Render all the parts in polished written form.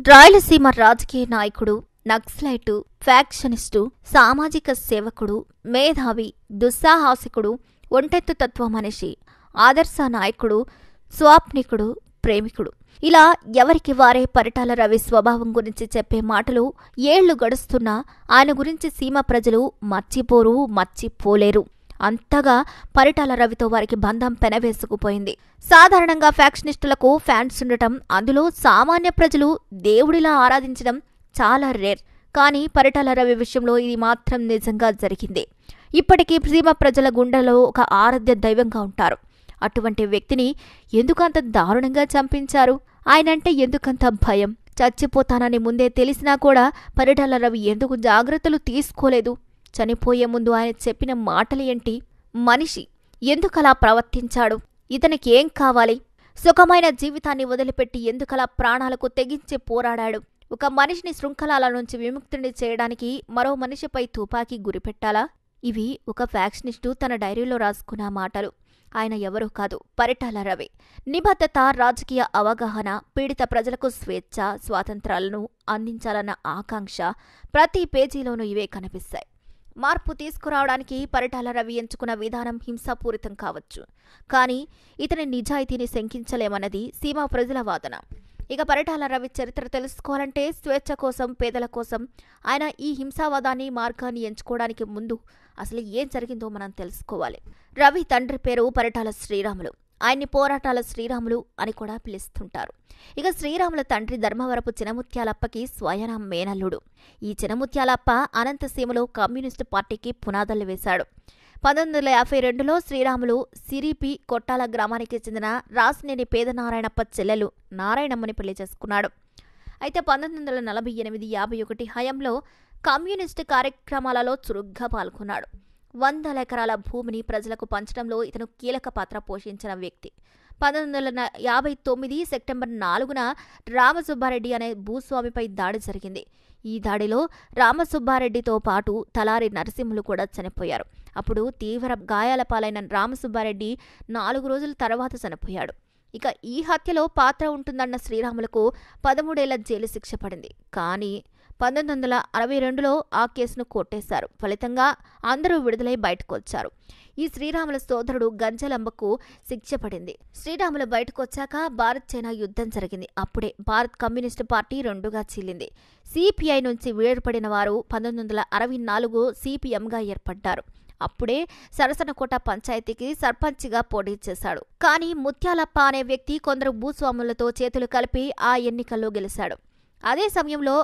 రాయలసీమ రాజకీయ నాయకుడు, నక్సలైటు, ఫ్యాక్షనిస్టు, సామాజిక సేవకుడు, మేధావి, దుస్సాహసికుడు, ఒంటెత్తు తత్వ మనిషి, ఆదర్శ నాయకుడు, స్వాప్నికుడు, ప్రేమికుడు. ఇలా ఎవరికి వారే పరిటాల రవి స్వభావం గురించి చెప్పే మాటలు ఏళ్లు గడుస్తున్నా ఆయన గురించి సీమ ప్రజలు మర్చిపోరు, మర్చిపోలేరు. అంతగా పరిటాల రవితో వారికి బంధం పెనవేసుకుపోయింది. సాధారణంగా ఫ్యాక్షనిస్టులకు ఫ్యాన్స్ ఉండటం, అందులో సామాన్య ప్రజలు దేవుడిలా ఆరాధించడం చాలా రేర్. కానీ పరిటాల రవి విషయంలో ఇది మాత్రం నిజంగా జరిగింది. ఇప్పటికీ సీమ ప్రజల గుండెలో ఒక ఆరాధ్య దైవంగా ఉంటారు. అటువంటి వ్యక్తిని ఎందుకంత దారుణంగా చంపించారు? ఆయనంటే ఎందుకంత భయం? చచ్చిపోతానని ముందే తెలిసినా కూడా పరిటాల రవి ఎందుకు జాగ్రత్తలు తీసుకోలేదు? చనిపోయే ముందు ఆయన చెప్పిన మాటలు ఏంటి? మనిషి ఎందుకలా ప్రవర్తించాడు? ఇతనికి ఏం కావాలి? సుఖమైన జీవితాన్ని వదిలిపెట్టి ఎందుకలా ప్రాణాలకు తెగించి పోరాడాడు? ఒక మనిషిని శృంఖలాల నుంచి విముక్తుని చేయడానికి మరో మనిషిపై తుపాకీ గురిపెట్టాలా? ఇవి ఒక ఫ్యాక్షనిస్టు తన డైరీలో రాసుకున్న మాటలు. ఆయన ఎవరూ కాదు, పరిటాల రవి. నిబద్ధత, రాజకీయ అవగాహన, పీడిత ప్రజలకు స్వేచ్ఛ, స్వాతంత్రాలను అందించాలన్న ఆకాంక్ష ప్రతి పేజీలోనూ ఇవే కనిపిస్తాయి. మార్పు తీసుకురావడానికి పరిటాల రవి ఎంచుకున్న విధానం హింసాపూరితం కావచ్చు, కానీ ఇతని నిజాయితీని శంకించలేమన్నది సీమా ప్రజల వాదన. ఇక పరిటాల రవి చరిత్ర తెలుసుకోవాలంటే స్వేచ్ఛ కోసం, పేదల కోసం ఆయన ఈ హింసావాదాన్ని మార్గాన్ని ఎంచుకోవడానికి ముందు అసలు ఏం జరిగిందో మనం తెలుసుకోవాలి. రవి తండ్రి పేరు పరిటాల శ్రీరాములు. ఆయన్ని పోరాటాల శ్రీరాములు అని కూడా పిలుస్తుంటారు. ఇక శ్రీరాముల తండ్రి ధర్మవరపు చినముత్యాలప్పకి స్వయన మేనల్లుడు. ఈ చినముత్యాలప్ప అనంతసీమలో కమ్యూనిస్టు పార్టీకి పునాదులు వేశాడు. 1952లో శ్రీరాములు సిరిపి కొట్టాల గ్రామానికి చెందిన రాసినేని పేదనారాయణప్ప చెల్లెలు నారాయణమ్మని పెళ్లి చేసుకున్నాడు. అయితే 1948-51 హయాంలో కమ్యూనిస్టు కార్యక్రమాలలో చురుగ్గా పాల్గొన్నాడు. 100 ఎకరాల భూమిని ప్రజలకు పంచడంలో ఇతను కీలక పాత్ర పోషించిన వ్యక్తి. 1959 సెప్టెంబర్ 4న రామసుబ్బారెడ్డి అనే భూస్వామిపై దాడి జరిగింది. ఈ దాడిలో రామసుబ్బారెడ్డితో పాటు తలారి నరసింహులు కూడా చనిపోయారు. అప్పుడు తీవ్ర గాయాల పాలైన రామసుబ్బారెడ్డి 4 రోజుల తర్వాత చనిపోయాడు. ఇక ఈ హత్యలో పాత్ర ఉంటుందన్న శ్రీరాములకు 13 ఏళ్ల జైలు శిక్ష పడింది. కానీ 1962లో ఆ కేసును కొట్టేశారు. ఫలితంగా అందరూ విడుదలై బయటకు వచ్చారు. ఈ శ్రీరాముల సోదరుడు గంజలంబకు శిక్ష పడింది. శ్రీరాములు బయటకొచ్చాక భారత్ చైనా యుద్ధం జరిగింది. అప్పుడే భారత్ కమ్యూనిస్టు పార్టీ రెండుగా చీలింది. సిపిఐ నుంచి వేరుపడిన వారు 1964 సిపిఎంగా ఏర్పడ్డారు. అప్పుడే సరసనకోట పంచాయతీకి సర్పంచ్గా పోటీ చేశాడు. కానీ ముత్యాలప్ప అనే వ్యక్తి కొందరు భూస్వాములతో చేతులు కలిపి ఆ ఎన్నికల్లో గెలిచాడు. అదే సమయంలో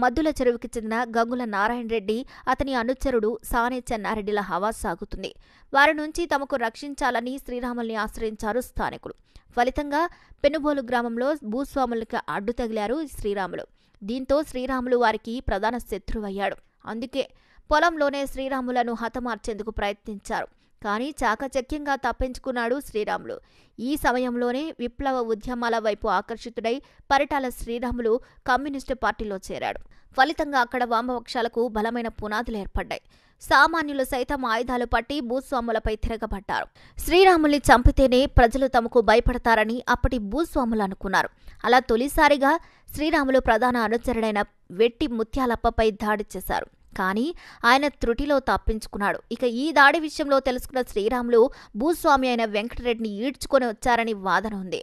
మద్దుల చెరువుకి చెందిన గంగుల నారాయణ రెడ్డి, అతని అనుచరుడు సానే చెన్నారెడ్డిల హవా సాగుతుంది. వారి నుంచి తమకు రక్షించాలని శ్రీరాముల్ని ఆశ్రయించారు స్థానికులు. ఫలితంగా పెనుబోలు గ్రామంలో భూస్వాములకు అడ్డు తగిలారు శ్రీరాములు. దీంతో శ్రీరాములు వారికి ప్రధాన శత్రువయ్యాడు. అందుకే పొలంలోనే శ్రీరాములను హతమార్చేందుకు ప్రయత్నించారు. కానీ చాకచక్యంగా తప్పించుకున్నాడు శ్రీరాములు. ఈ సమయంలోనే విప్లవ ఉద్యమాల వైపు ఆకర్షితుడై పరిటాల శ్రీరాములు కమ్యూనిస్టు పార్టీలో చేరాడు. ఫలితంగా అక్కడ వామపక్షాలకు బలమైన పునాదులు ఏర్పడ్డాయి. సామాన్యులు సైతం ఆయుధాలు పట్టి భూస్వాములపై తిరగబడ్డారు. శ్రీరాముల్ని చంపితేనే ప్రజలు తమకు భయపడతారని అప్పటి భూస్వాములు అనుకున్నారు. అలా తొలిసారిగా శ్రీరాములు ప్రధాన అనుచరుడైన వెట్టి ముత్యాలప్పపై దాడి చేశారు. కానీ ఆయన త్రుటిలో తప్పించుకున్నాడు. ఇక ఈ దాడి విషయంలో తెలుసుకున్న శ్రీరాములు భూస్వామి అయిన వెంకటరెడ్డిని ఈడ్చుకొని వచ్చారని వాదన ఉంది.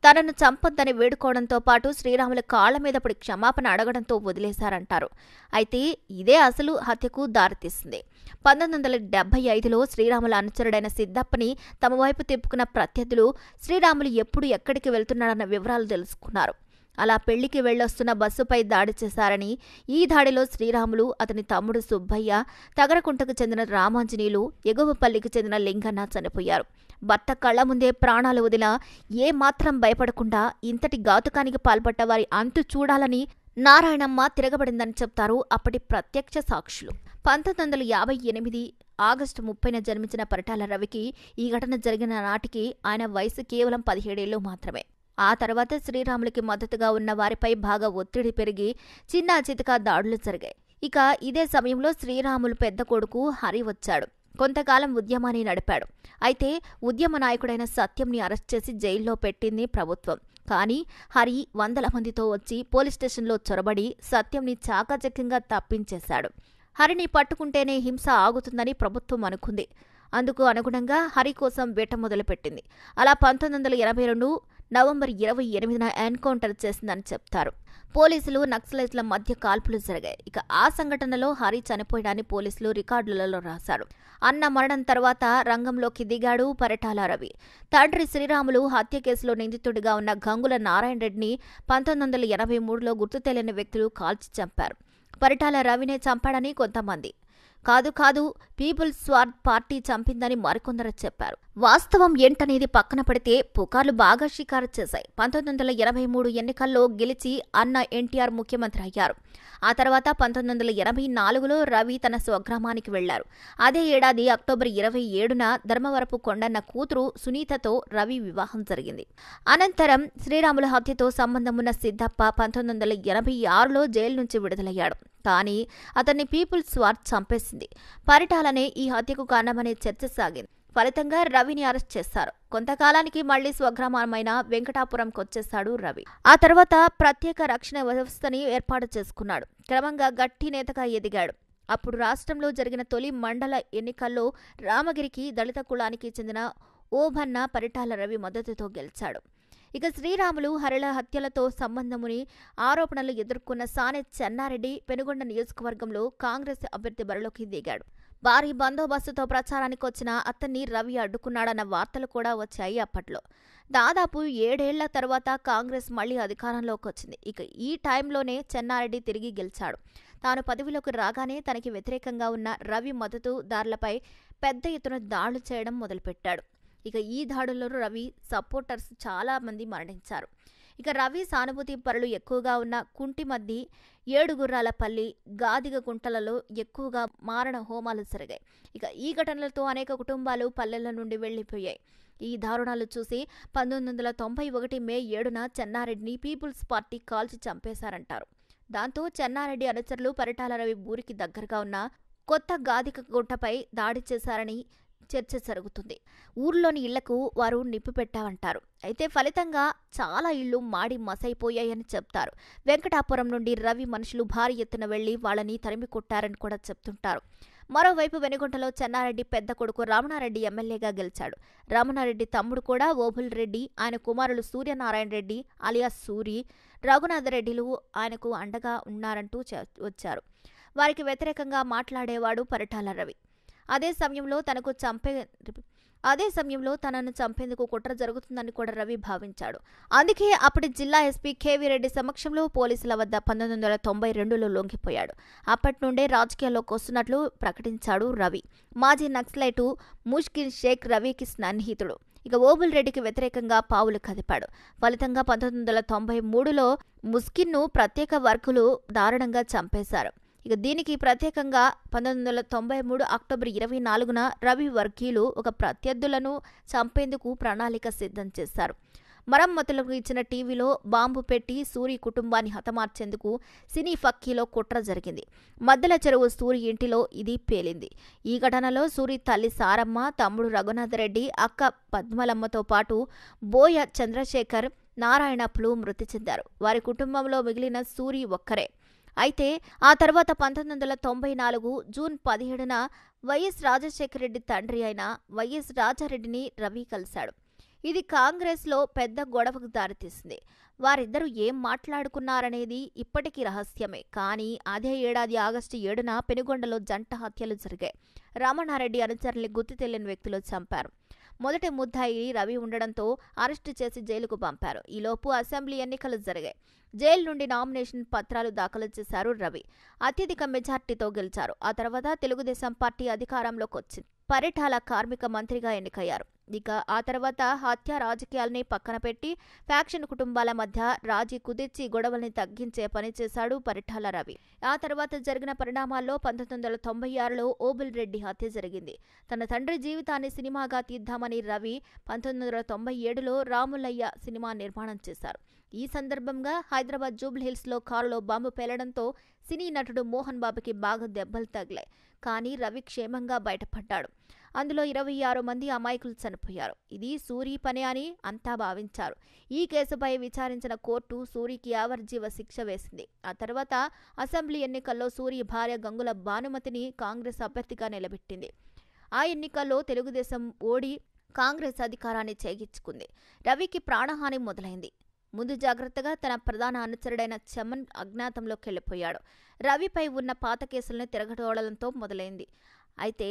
తనను చంపొద్దని వేడుకోవడంతో పాటు శ్రీరాముల కాళ్ల మీద పడి క్షమాపణ అడగడంతో వదిలేశారంటారు. అయితే ఇదే అసలు హత్యకు దారితీసింది. 1975లో శ్రీరాముల అనుచరుడైన సిద్దప్పని తమ వైపు తిప్పుకున్న ప్రత్యర్థులు శ్రీరాములు ఎప్పుడు ఎక్కడికి వెళ్తున్నాడన్న వివరాలు తెలుసుకున్నారు. అలా పెళ్లికి వెళ్లొస్తున్న బస్సుపై దాడి చేశారని, ఈ దాడిలో శ్రీరాములు, అతని తమ్ముడు సుబ్బయ్య, తగరకుంటకు చెందిన రామాంజనేయులు, ఎగువపల్లికి చెందిన లింగన్న చనిపోయారు. భర్త కళ్ల ముందే ప్రాణాలు వదిలా ఏమాత్రం భయపడకుండా ఇంతటి ఘాతుకానికి పాల్పడ్డ వారి అంతు చూడాలని నారాయణమ్మ తిరగబడిందని చెప్తారు అప్పటి ప్రత్యక్ష సాక్షులు. 1958 ఆగస్టు 30న జన్మించిన పరిటాల రవికి ఈ ఘటన జరిగిన నాటికి ఆయన వయసు కేవలం 17 ఏళ్లు మాత్రమే. ఆ తర్వాత శ్రీరాములకి మద్దతుగా ఉన్న వారిపై బాగా ఒత్తిడి పెరిగి చిన్నా చితకా దాడులు జరిగాయి. ఇక ఇదే సమయంలో శ్రీరాములు పెద్ద కొడుకు హరి వచ్చాడు. కొంతకాలం ఉద్యమాన్ని నడిపాడు. అయితే ఉద్యమ నాయకుడైన సత్యంని అరెస్ట్ చేసి జైల్లో పెట్టింది ప్రభుత్వం. కానీ హరి వందల మందితో వచ్చి పోలీస్ స్టేషన్లో చొరబడి సత్యంని చాకచక్యంగా తప్పించేశాడు. హరిని పట్టుకుంటేనే హింస ఆగుతుందని ప్రభుత్వం అనుకుంది. అందుకు అనుగుణంగా హరి కోసం వేట మొదలుపెట్టింది. అలా 1982 నవంబర్ 28న ఎన్కౌంటర్ చేసిందని చెప్తారు. పోలీసులు నక్సలైట్ల మధ్య కాల్పులు జరిగాయి. ఇక ఆ సంఘటనలో హరి చనిపోయాడని పోలీసులు రికార్డులలో రాశారు. అన్న మరణం తర్వాత రంగంలోకి దిగాడు పరిటాల రవి. తండ్రి శ్రీరాములు హత్య కేసులో నిందితుడిగా ఉన్న గంగుల నారాయణ రెడ్డిని 1983లో గుర్తు తెలియని వ్యక్తులు కాల్చి చంపారు. పరిటాల రవినే చంపాడని కొంతమంది, కాదు పీపుల్స్ స్వార్ పార్టీ చంపిందని మరికొందరు చెప్పారు. వాస్తవం ఏంటనేది పక్కన పెడితే పుకార్లు బాగా షికారు చేశాయి. 1983 ఎన్నికల్లో గెలిచి అన్న ఎన్టీఆర్ ముఖ్యమంత్రి అయ్యారు. ఆ తర్వాత 1984లో రవి తన స్వగ్రామానికి వెళ్లారు. అదే ఏడాది అక్టోబర్ 27న ధర్మవరపు కొండన్న కూతురు సునీతతో రవి వివాహం జరిగింది. అనంతరం శ్రీరాముల హత్యతో సంబంధమున్న సిద్ధప్ప 1986లో జైలు నుంచి విడుదలయ్యాడు. కానీ అతన్ని పీపుల్స్ వార్ చంపేసింది. పరిటాలనే ఈ హత్యకు కారణమనే చర్చ సాగింది. ఫలితంగా రవిని అరెస్ట్ చేశారు. కొంతకాలానికి మళ్లీ స్వగ్రామమైన వెంకటాపురంకొచ్చేశాడు రవి. ఆ తర్వాత ప్రత్యేక రక్షణ వ్యవస్థని ఏర్పాటు చేసుకున్నాడు. క్రమంగా గట్టి నేతగా ఎదిగాడు. అప్పుడు రాష్ట్రంలో జరిగిన తొలి మండల ఎన్నికల్లో రామగిరికి దళిత కులానికి చెందిన ఓభన్న పరిటాల రవి మద్దతుతో గెలిచాడు. ఇక శ్రీరాములు హరిల హత్యలతో సంబంధముని ఆరోపణలు ఎదుర్కొన్న సానె చెన్నారెడ్డి పెనుగొండ నియోజకవర్గంలో కాంగ్రెస్ అభ్యర్థి బరిలోకి దిగాడు. భారీ బందోబస్తుతో ప్రచారానికి వచ్చిన అతన్ని రవి అడ్డుకున్నాడన్న వార్తలు కూడా వచ్చాయి అప్పట్లో. దాదాపు 7 ఏళ్ల తర్వాత కాంగ్రెస్ మళ్లీ అధికారంలోకి వచ్చింది. ఇక ఈ టైంలోనే చెన్నారెడ్డి తిరిగి గెలిచాడు. తాను పదవిలోకి రాగానే తనకి వ్యతిరేకంగా ఉన్న రవి మద్దతుదారులపై పెద్ద ఎత్తున దాడులు చేయడం మొదలుపెట్టాడు. ఇక ఈ దాడుల్లో రవి సపోర్టర్స్ చాలా మంది మరణించారు. ఇక రవి సానుభూతి పరులు ఎక్కువగా ఉన్న కుంటిమద్ది, ఏడుగుర్రాలపల్లి, గాదిగ గుంటలలో ఎక్కువగా మారణ హోమాలు జరిగాయి. ఇక ఈ ఘటనలతో అనేక కుటుంబాలు పల్లెల నుండి వెళ్లిపోయాయి. ఈ దారుణాలు చూసి 1991 మే 7న చెన్నారెడ్డిని పీపుల్స్ పార్టీ కాల్చి చంపేశారంటారు. దాంతో చెన్నారెడ్డి అనుచరులు పరిటాల రవి ఊరికి దగ్గరగా ఉన్న కొత్త గాదిక గుంటపై దాడి చేశారని చర్చ జరుగుతుంది. ఊర్లోని ఇళ్లకు వారు నిప్పు పెట్టామంటారు. అయితే ఫలితంగా చాలా ఇళ్లు మాడి మసైపోయాయని చెప్తారు. వెంకటాపురం నుండి రవి మనుషులు భారీ ఎత్తున వెళ్లి వాళ్ళని తరిమి కొట్టారని కూడా చెప్తుంటారు. మరోవైపు వెనుగొండలో చెన్నారెడ్డి పెద్ద కొడుకు రమణారెడ్డి ఎమ్మెల్యేగా గెలిచాడు. రమణారెడ్డి తమ్ముడు కూడా ఓబుల్ రెడ్డి, ఆయన కుమారులు సూర్యనారాయణ రెడ్డి అలియాస్ సూరి, రఘునాథరెడ్డిలు ఆయనకు అండగా ఉన్నారంటూ వచ్చారు. వారికి వ్యతిరేకంగా మాట్లాడేవాడు పరిటాల రవి. అదే సమయంలో తనను చంపేందుకు కుట్ర జరుగుతుందని కూడా రవి భావించాడు. అందుకే అప్పటి జిల్లా ఎస్పీ కేవీ రెడ్డి సమక్షంలో పోలీసుల వద్ద 1992లో లొంగిపోయాడు. అప్పటి నుండే రాజకీయాల్లోకి వస్తున్నట్లు ప్రకటించాడు రవి. మాజీ నక్సలైటు ముష్కిన్ షేక్ రవికి సన్నిహితుడు. ఇక ఓబుల్ రెడ్డికి వ్యతిరేకంగా పావులు కదిపాడు. ఫలితంగా 1993లో ముష్కిన్ను ప్రత్యేక వర్గులు దారుణంగా చంపేశారు. ఇక దీనికి ప్రత్యేకంగా 1993 అక్టోబర్ 24న రవి వర్గీయులు ఒక ప్రత్యర్థులను చంపేందుకు ప్రణాళిక సిద్ధం చేశారు. మరమ్మతులకు ఇచ్చిన టీవీలో బాంబు పెట్టి సూరి కుటుంబాన్ని హతమార్చేందుకు సినీ ఫక్కీలో కుట్ర జరిగింది. మద్దెల చెరువు సూరి ఇంటిలో ఇది పేలింది. ఈ ఘటనలో సూరి తల్లి సారమ్మ, తమ్ముడు రఘునాథరెడ్డి, అక్క పద్మలమ్మతో పాటు బోయ చంద్రశేఖర్, నారాయణప్పులు మృతి చెందారు. వారి కుటుంబంలో మిగిలిన సూరి ఒక్కరే. అయితే ఆ తర్వాత 1994 జూన్ 17న వైఎస్ రాజశేఖర రెడ్డి తండ్రి అయిన వైఎస్ రాజారెడ్డిని రవి కలిశాడు. ఇది కాంగ్రెస్లో పెద్ద గొడవకు దారితీసింది. వారిద్దరూ ఏం మాట్లాడుకున్నారనేది ఇప్పటికీ రహస్యమే. కానీ అదే ఏడాది ఆగస్టు 7న పెనుగొండలో జంట హత్యలు జరిగాయి. రమణారెడ్డి అనుచరుల్ని గుర్తు తెలియని వ్యక్తులు చంపారు. మొదటి ముద్దాయి రవి ఉండడంతో అరెస్టు చేసి జైలుకు పంపారు. ఈలోపు అసెంబ్లీ ఎన్నికలు జరిగాయి. జైలు నుండి నామినేషన్ పత్రాలు దాఖలు చేశారు రవి. అత్యధిక మెజార్టీతో గెలిచారు. ఆ తర్వాత తెలుగుదేశం పార్టీ అధికారంలోకి వచ్చింది. పరిటాల కార్మిక మంత్రిగా ఎన్నికయ్యారు. ఇక ఆ తర్వాత హత్య రాజకీయాల్ని పక్కన పెట్టి ఫ్యాక్షన్ కుటుంబాల మధ్య రాజీ కుదిర్చి గొడవల్ని తగ్గించే పని చేశాడు పరిటాల రవి. ఆ తర్వాత జరిగిన పరిణామాల్లో 1996లో ఓబుల్ రెడ్డి హత్య జరిగింది. తన తండ్రి జీవితాన్ని సినిమాగా తీద్దామని రవి 1997లో రాములయ్య సినిమా నిర్మాణం చేశారు. ఈ సందర్భంగా హైదరాబాద్ జూబ్లీహిల్స్లో కారులో బాంబు పేలడంతో సినీ నటుడు మోహన్ బాబుకి బాగా దెబ్బలు తగిలాయి. కానీ రవి క్షేమంగా బయటపడ్డాడు. అందులో 26 మంది అమాయకులు చనిపోయారు. ఇది సూరి పని అని అంతా భావించారు. ఈ కేసుపై విచారించిన కోర్టు సూరికి యావజ్జీవ శిక్ష వేసింది. ఆ తర్వాత అసెంబ్లీ ఎన్నికల్లో సూరి భార్య గంగుల భానుమతిని కాంగ్రెస్ అభ్యర్థిగా నిలబెట్టింది. ఆ ఎన్నికల్లో తెలుగుదేశం ఓడి కాంగ్రెస్ అధికారాన్ని చేజిక్కుంది. రవికి ప్రాణహాని మొదలైంది. ముందు జాగ్రత్తగా తన ప్రధాన అనుచరుడైన చమన్ అజ్ఞాతంలోకి వెళ్లిపోయాడు. రవిపై ఉన్న పాత కేసులను తిరగటోడడంతో మొదలైంది. అయితే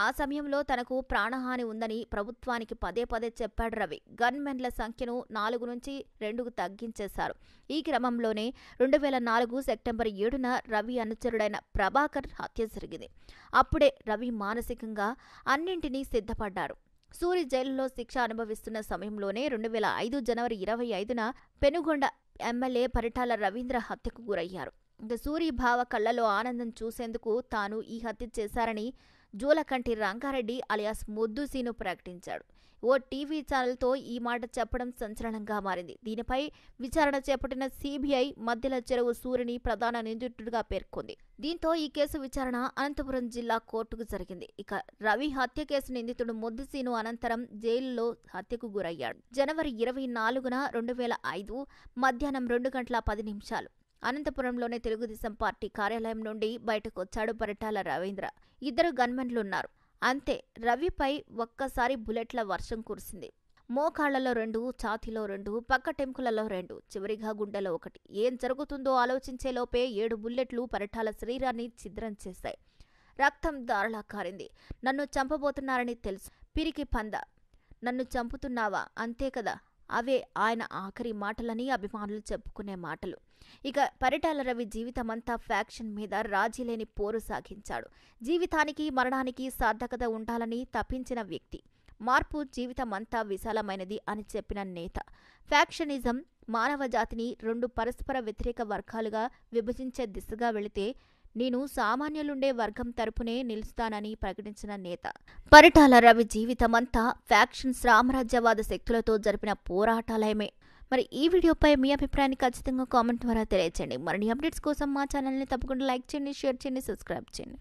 ఆ సమయంలో తనకు ప్రాణహాని ఉందని ప్రభుత్వానికి పదే పదే చెప్పాడు రవి. గన్మెన్ల సంఖ్యను 4 నుంచి 2కు తగ్గించేశారు. ఈ క్రమంలోనే 2004 సెప్టెంబర్ 7న రవి అనుచరుడైన ప్రభాకర్ హత్య జరిగింది. అప్పుడే రవి మానసికంగా అన్నింటినీ సిద్ధపడ్డారు. సూరి జైలులో శిక్ష అనుభవిస్తున్న సమయంలోనే 2005 జనవరి 25న పెనుగొండ ఎమ్మెల్యే పరిటాల రవీంద్ర హత్యకు గురయ్యారు. సూరి భావ కళ్లలో ఆనందం చూసేందుకు తాను ఈ హత్య చేశారని జూలకంటి రంగారెడ్డి అలియాస్ ముద్దుసీను ప్రకటించాడు. ఓ టీవీ ఛానల్తో ఈ మాట చెప్పడం సంచలనంగా మారింది. దీనిపై విచారణ చేపట్టిన సిబిఐ మధ్యల చెరువు సూరిని ప్రధాన నిందితుడిగా పేర్కొంది. దీంతో ఈ కేసు విచారణ అనంతపురం జిల్లా కోర్టుకు జరిగింది. ఇక రవి హత్య కేసు నిందితుడు ముద్దుసీను అనంతరం జైలులో హత్యకు గురయ్యాడు. జనవరి 24న 2005 మధ్యాహ్నం 2:10 అనంతపురంలోని తెలుగుదేశం పార్టీ కార్యాలయం నుండి బయటకొచ్చాడు పరిటాల రవీంద్ర. 2 గన్మెన్లున్నారు. అంతే, రవిపై ఒక్కసారి బుల్లెట్ల వర్షం కురిసింది. మోకాళ్లలో 2, ఛాతీలో 2, పక్కటెంకులలో 2, చివరిగా గుండెలో 1. ఏం జరుగుతుందో ఆలోచించేలోపే 7 బుల్లెట్లు పరిటాల శరీరాన్ని ఛిద్రం చేశాయి. రక్తం దారలా కారింది. నన్ను చంపబోతున్నారని తెలుసు. పిరికి పంద, నన్ను చంపుతున్నావా, అంతే కదా. అవే ఆయన ఆఖరి మాటలని అభిమానులు చెప్పుకునే మాటలు. ఇక పరిటాల రవి జీవితమంతా ఫ్యాక్షన్ మీద రాజీలేని పోరు సాగించాడు. జీవితానికి మరణానికి సార్థకత ఉండాలని తప్పించిన వ్యక్తి. మార్పు జీవితమంతా విశాలమైనది అని చెప్పిన నేత. ఫ్యాక్షనిజం మానవ జాతిని 2 పరస్పర వ్యతిరేక వర్గాలుగా విభజించే దిశగా వెళితే నేను సామాన్యులుండే వర్గం తరపునే నిలుస్తానని ప్రకటించిన నేత. పరిటాల రవి జీవితమంతా ఫ్యాక్షన్ సామ్రాజ్యవాద శక్తులతో జరిపిన పోరాటాలయమే. మరి ఈ వీడియోపై మీ అభిప్రాయాన్ని ఖచ్చితంగా కామెంట్ ద్వారా తెలియజేయండి. మరిన్ని అప్డేట్స్ కోసం మా ఛానల్ని తప్పకుండా లైక్ చేయండి, షేర్ చేయండి, సబ్స్క్రైబ్ చేయండి.